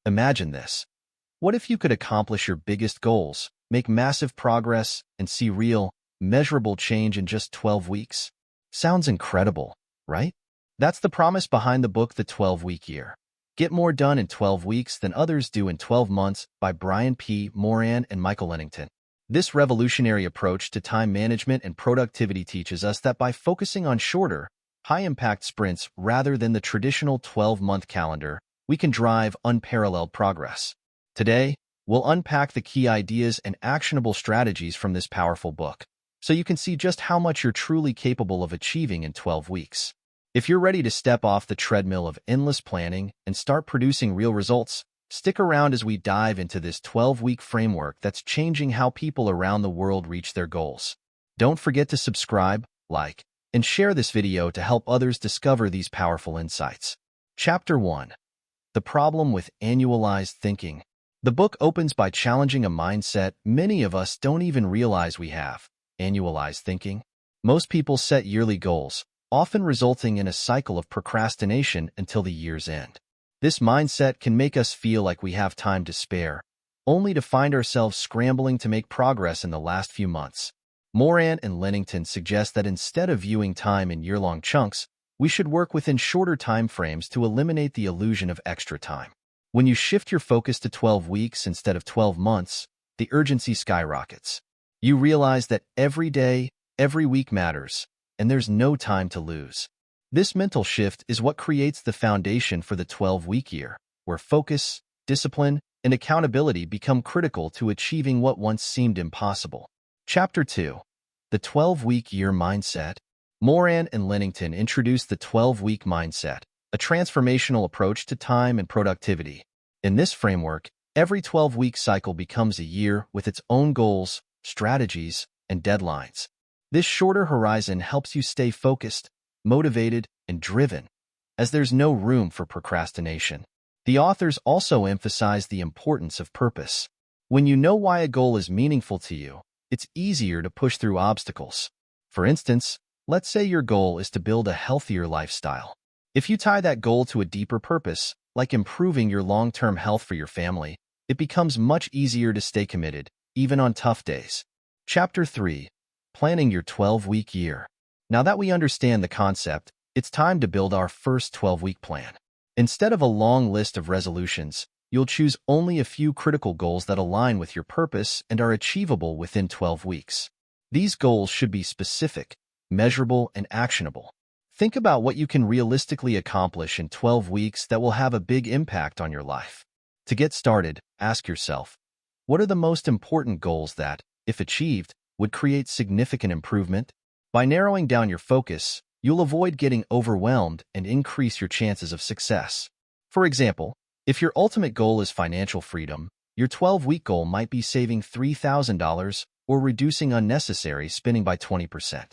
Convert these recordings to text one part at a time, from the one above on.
Imagine this. What if you could accomplish your biggest goals, make massive progress, and see real, measurable change in just 12 weeks? Sounds incredible, right? That's the promise behind the book The 12-Week Year. Get more done in 12 weeks than others do in 12 months by Brian P. Moran and Michael Lennington. This revolutionary approach to time management and productivity teaches us that by focusing on shorter, high-impact sprints rather than the traditional 12-month calendar, we can drive unparalleled progress. Today, we'll unpack the key ideas and actionable strategies from this powerful book, so you can see just how much you're truly capable of achieving in 12 weeks. If you're ready to step off the treadmill of endless planning and start producing real results, stick around as we dive into this 12-week framework that's changing how people around the world reach their goals. Don't forget to subscribe, like, and share this video to help others discover these powerful insights. Chapter 1. The Problem with Annualized Thinking. The book opens by challenging a mindset many of us don't even realize we have: annualized thinking. Most people set yearly goals, often resulting in a cycle of procrastination until the year's end. This mindset can make us feel like we have time to spare, only to find ourselves scrambling to make progress in the last few months. Moran and Lennington suggest that instead of viewing time in year-long chunks, we should work within shorter time frames to eliminate the illusion of extra time. When you shift your focus to 12 weeks instead of 12 months, the urgency skyrockets. You realize that every day, every week matters, and there's no time to lose. This mental shift is what creates the foundation for the 12-week year, where focus, discipline, and accountability become critical to achieving what once seemed impossible. Chapter 2. The 12-Week Year Mindset. Moran and Lennington introduced the 12-week mindset, a transformational approach to time and productivity. In this framework, every 12-week cycle becomes a year with its own goals, strategies, and deadlines. This shorter horizon helps you stay focused, motivated, and driven, as there's no room for procrastination. The authors also emphasize the importance of purpose. When you know why a goal is meaningful to you, it's easier to push through obstacles. For instance, let's say your goal is to build a healthier lifestyle. If you tie that goal to a deeper purpose, like improving your long-term health for your family, it becomes much easier to stay committed, even on tough days. Chapter 3. Planning your 12-week year. Now that we understand the concept, it's time to build our first 12-week plan. Instead of a long list of resolutions, you'll choose only a few critical goals that align with your purpose and are achievable within 12 weeks. These goals should be specific, measurable, and actionable. Think about what you can realistically accomplish in 12 weeks that will have a big impact on your life. To get started, ask yourself, what are the most important goals that, if achieved, would create significant improvement? By narrowing down your focus, you'll avoid getting overwhelmed and increase your chances of success. For example, if your ultimate goal is financial freedom, your 12-week goal might be saving $3,000 or reducing unnecessary spending by 20%.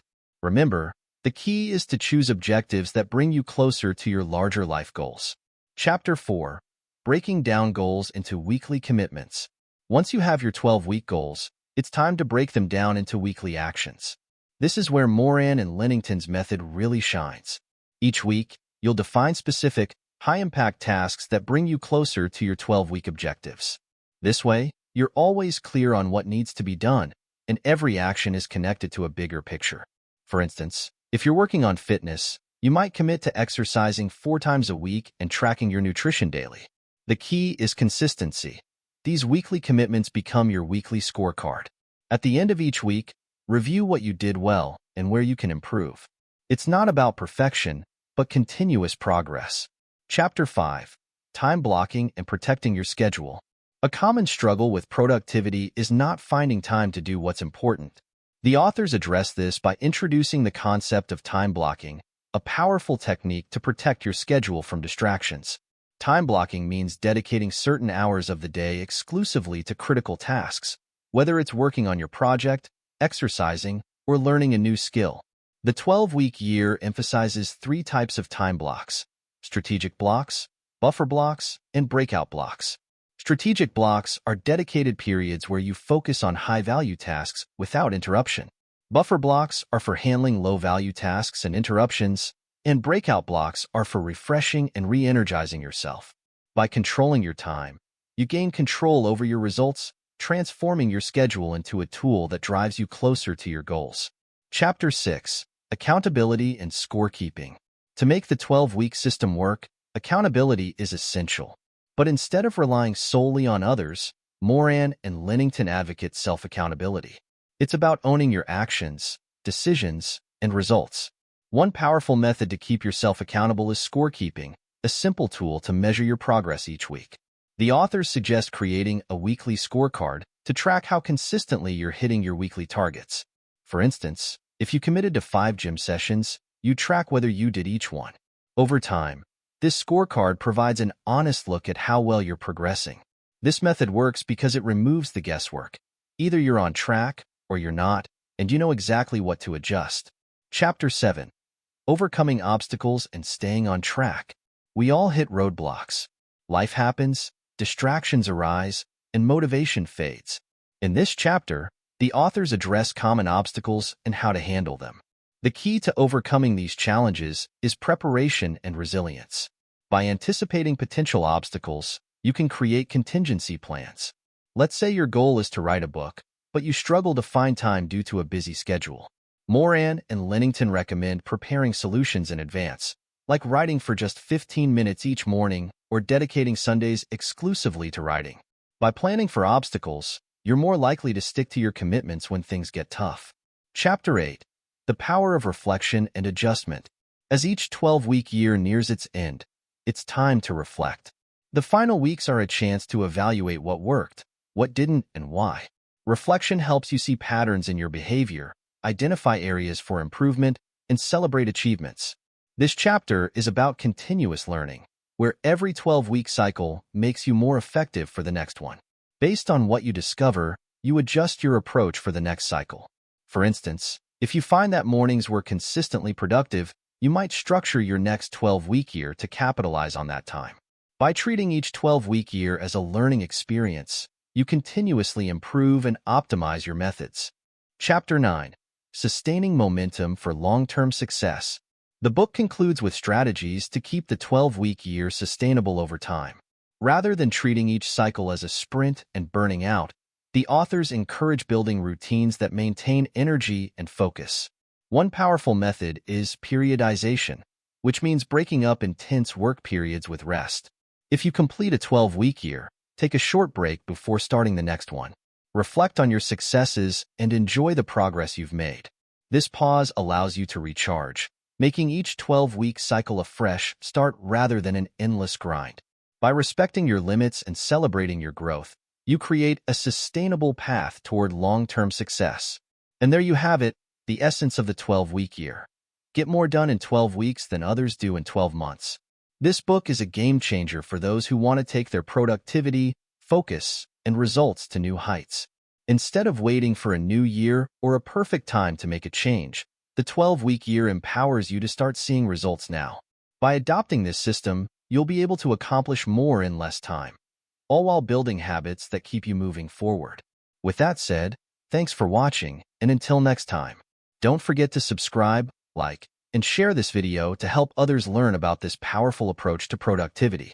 Remember, the key is to choose objectives that bring you closer to your larger life goals. Chapter 4. Breaking down goals into weekly commitments. Once you have your 12-week goals, it's time to break them down into weekly actions. This is where Moran and Lennington's method really shines. Each week, you'll define specific, high-impact tasks that bring you closer to your 12-week objectives. This way, you're always clear on what needs to be done, and every action is connected to a bigger picture. For instance, if you're working on fitness, you might commit to exercising 4 times a week and tracking your nutrition daily. The key is consistency. These weekly commitments become your weekly scorecard. At the end of each week, review what you did well and where you can improve. It's not about perfection, but continuous progress. Chapter 5. Time Blocking and Protecting Your Schedule. A common struggle with productivity is not finding time to do what's important. The authors address this by introducing the concept of time blocking, a powerful technique to protect your schedule from distractions. Time blocking means dedicating certain hours of the day exclusively to critical tasks, whether it's working on your project, exercising, or learning a new skill. The 12-week year emphasizes 3 types of time blocks: strategic blocks, buffer blocks, and breakout blocks. Strategic blocks are dedicated periods where you focus on high-value tasks without interruption. Buffer blocks are for handling low-value tasks and interruptions, and breakout blocks are for refreshing and re-energizing yourself. By controlling your time, you gain control over your results, transforming your schedule into a tool that drives you closer to your goals. Chapter 6. Accountability and Scorekeeping. To make the 12-week system work, accountability is essential. But instead of relying solely on others, Moran and Lennington advocate self-accountability. It's about owning your actions, decisions, and results. One powerful method to keep yourself accountable is scorekeeping, a simple tool to measure your progress each week. The authors suggest creating a weekly scorecard to track how consistently you're hitting your weekly targets. For instance, if you committed to 5 gym sessions, you track whether you did each one. Over time, this scorecard provides an honest look at how well you're progressing. This method works because it removes the guesswork. Either you're on track or you're not, and you know exactly what to adjust. Chapter 7. Overcoming obstacles and staying on track. We all hit roadblocks. Life happens, distractions arise, and motivation fades. In this chapter, the authors address common obstacles and how to handle them. The key to overcoming these challenges is preparation and resilience. By anticipating potential obstacles, you can create contingency plans. Let's say your goal is to write a book, but you struggle to find time due to a busy schedule. Moran and Lennington recommend preparing solutions in advance, like writing for just 15 minutes each morning or dedicating Sundays exclusively to writing. By planning for obstacles, you're more likely to stick to your commitments when things get tough. Chapter 8. The Power of Reflection and Adjustment. As each 12-week year nears its end, it's time to reflect. The final weeks are a chance to evaluate what worked, what didn't, and why. Reflection helps you see patterns in your behavior, identify areas for improvement, and celebrate achievements. This chapter is about continuous learning, where every 12-week cycle makes you more effective for the next one. Based on what you discover, you adjust your approach for the next cycle. For instance, if you find that mornings were consistently productive, you might structure your next 12-week year to capitalize on that time. By treating each 12-week year as a learning experience, you continuously improve and optimize your methods. Chapter 9. Sustaining Momentum for Long-Term Success. The book concludes with strategies to keep the 12-week year sustainable over time. Rather than treating each cycle as a sprint and burning out, the authors encourage building routines that maintain energy and focus. One powerful method is periodization, which means breaking up intense work periods with rest. If you complete a 12-week year, take a short break before starting the next one. Reflect on your successes and enjoy the progress you've made. This pause allows you to recharge, making each 12-week cycle a fresh start rather than an endless grind. By respecting your limits and celebrating your growth, you create a sustainable path toward long-term success. And there you have it, the essence of the 12-week year. Get more done in 12 weeks than others do in 12 months. This book is a game changer for those who want to take their productivity, focus, and results to new heights. Instead of waiting for a new year or a perfect time to make a change, the 12-week year empowers you to start seeing results now. By adopting this system, you'll be able to accomplish more in less time, all while building habits that keep you moving forward. With that said, thanks for watching, and until next time, don't forget to subscribe, like, and share this video to help others learn about this powerful approach to productivity.